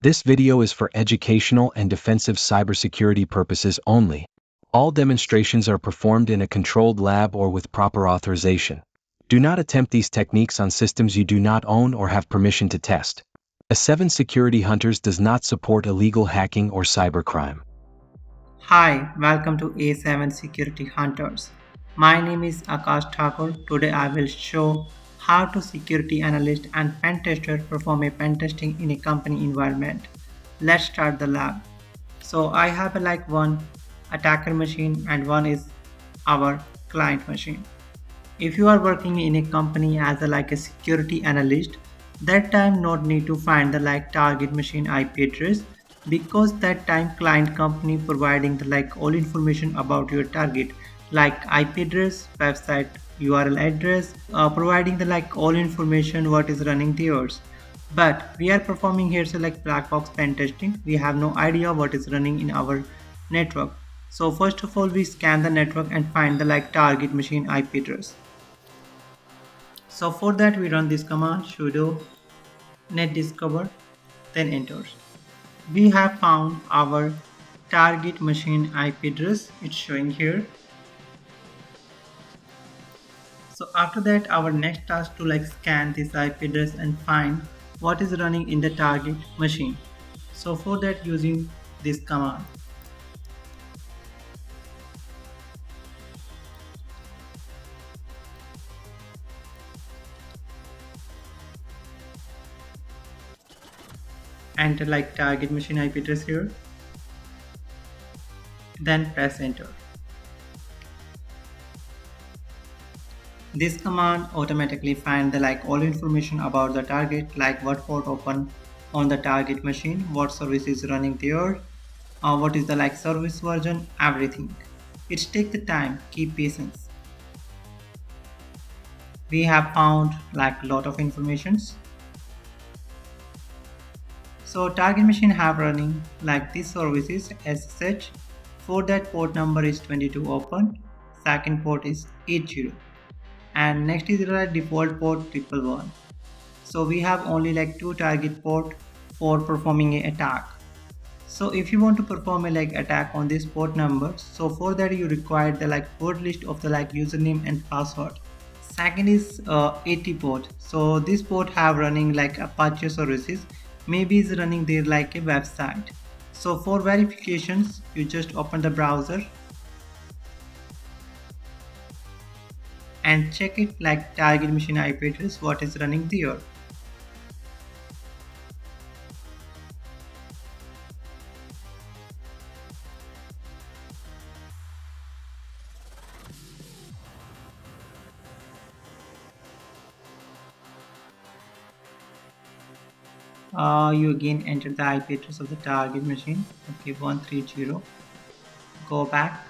This video is for educational and defensive cybersecurity purposes only. All demonstrations are performed in a controlled lab or with proper authorization. Do not attempt these techniques on systems you do not own or have permission to test. A7 Security Hunters does not support illegal hacking or cybercrime. Hi, welcome to A7 Security Hunters. My name is Akash Thakur. Today I will show how to security analyst and pen tester perform a pen testing in a company environment. Let's start the lab. So I have one attacker machine and one is our client machine. If you are working in a company as a security analyst, that time not need to find the target machine IP address, because that time client company providing the all information about your target, like IP address, website URL address, providing the all information what is running theirs. But we are performing here so black box pen testing. We have no idea what is running in our network. So first of all we scan the network and find the target machine IP address. So for that we run this command sudo netdiscover, then enter. We have found our target machine IP address. It's showing here. So after that our next task to scan this IP address and find what is running in the target machine. So for that using this command. Enter target machine IP address here. Then press enter. This command automatically finds the all information about the target, like what port open on the target machine, what service is running there, what is the service version, everything. It takes the time, keep patience. We have found lot of informations. So target machine have running these services as such. For that port number is 22 open, second port is 80, and next is the default port 111. So we have only two target port for performing an attack. So if you want to perform a attack on this port number, so for that you require the port list of the username and password. Second is 80 port. So this port have running Apache services, maybe is running there like a website. So for verifications you just open the browser and check it target machine IP address what is running there. You again enter the IP address of the target machine. Okay, 130. Go back.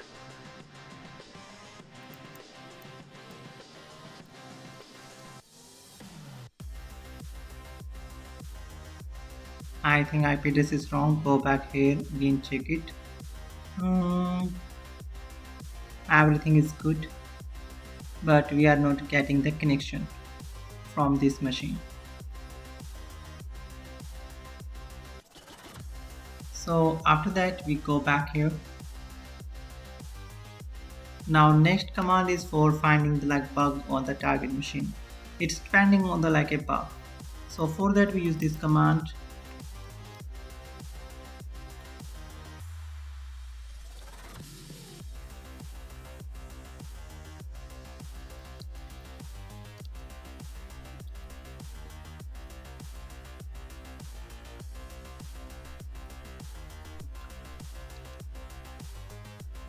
I think IP address is wrong. Go back here again, check it. Everything is good, but we are not getting the connection from this machine. So after that we go back here. Now next command is for finding the bug on the target machine. It's depending on the a bug. So for that we use this command.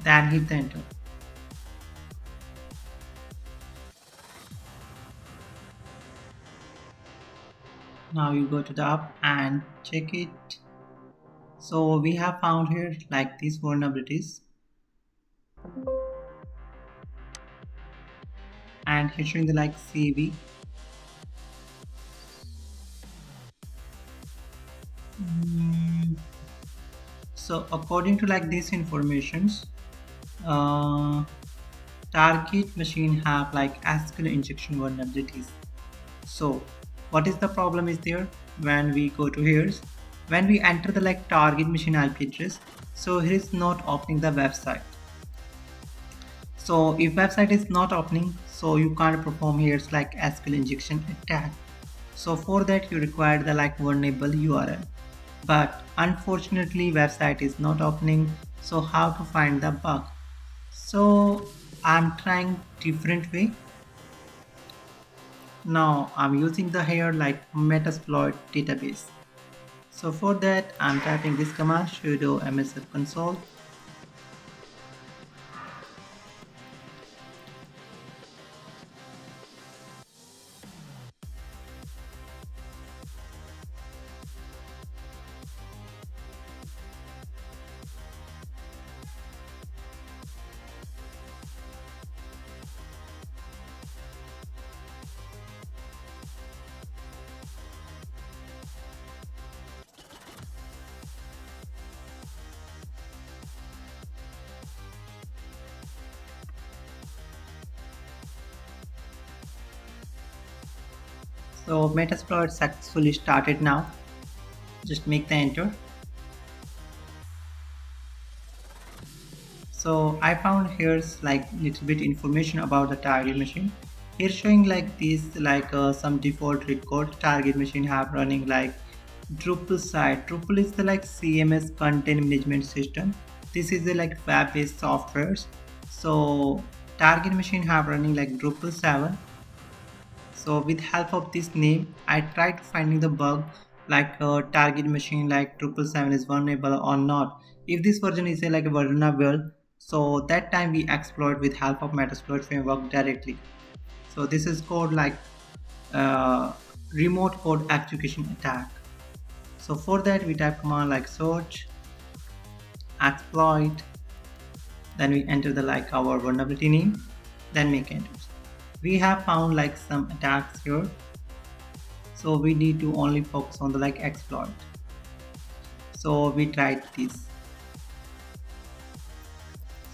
Then hit the enter. Now you go to the up and check it. So we have found here these vulnerabilities, and here showing the CV. So according to these informations, target machine have SQL injection vulnerabilities. So what is the problem is there? When we go to here, When we enter the like target machine IP address, so here is not opening the website. So if website is not opening, so you can't perform here's like SQL injection attack. So for that you require the like vulnerable URL. But unfortunately website is not opening. So how to find the bug? So I'm trying different way. Now I'm using the here like Metasploit database. So for that I'm typing this command sudo msf console. So Metasploit successfully started now. Just make the enter. So I found here's like little bit information about the target machine. Here showing like this like some default record target machine have running like Drupal site. Drupal is the like CMS content management system. This is a like web-based software. So target machine have running like Drupal 7. So with help of this name, I tried finding the bug like a target machine like 777 is vulnerable or not. If this version is like vulnerable, so that time we exploit with help of Metasploit Framework directly. So this is called like uh, remote code execution attack. So for that we type command like search exploit, then we enter the like our vulnerability name, then make enter. We have found like some attacks here, so we need to only focus on the like exploit. So we tried this.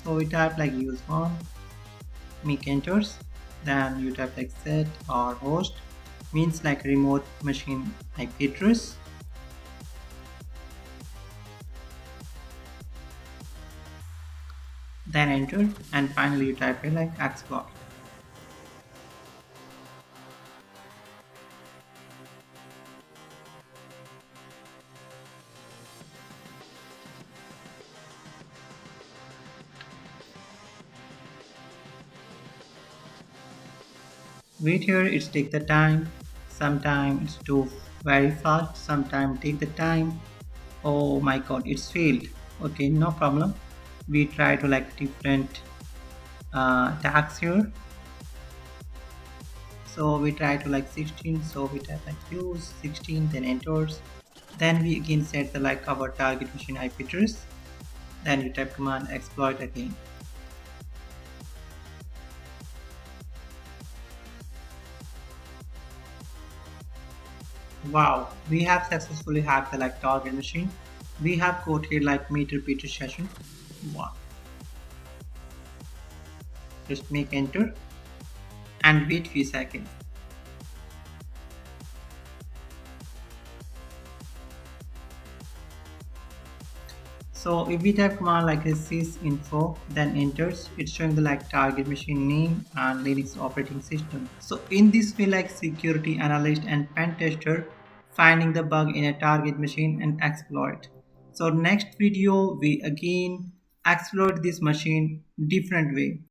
So we type like use one, make enters, then you type like set or host, means like remote machine IP address, then enter, and finally you type like exploit. Wait here, it's take the time, sometimes it's too very fast, sometimes take the time. Oh my god, it's failed. Okay, no problem. We try to like different tags here. So we try to like 16, so we type like use 16, then enters. Then we again set the like our target machine IP address, then you type command exploit again. Wow, we have successfully hacked the like target machine. We have got here like meet repeater session. Wow, just make enter and wait few seconds. So if we type command like this sysinfo, then enters, it's showing the like target machine name and Linux operating system. So in this way like security analyst and pen tester finding the bug in a target machine and exploit. So next video we again exploit this machine different way.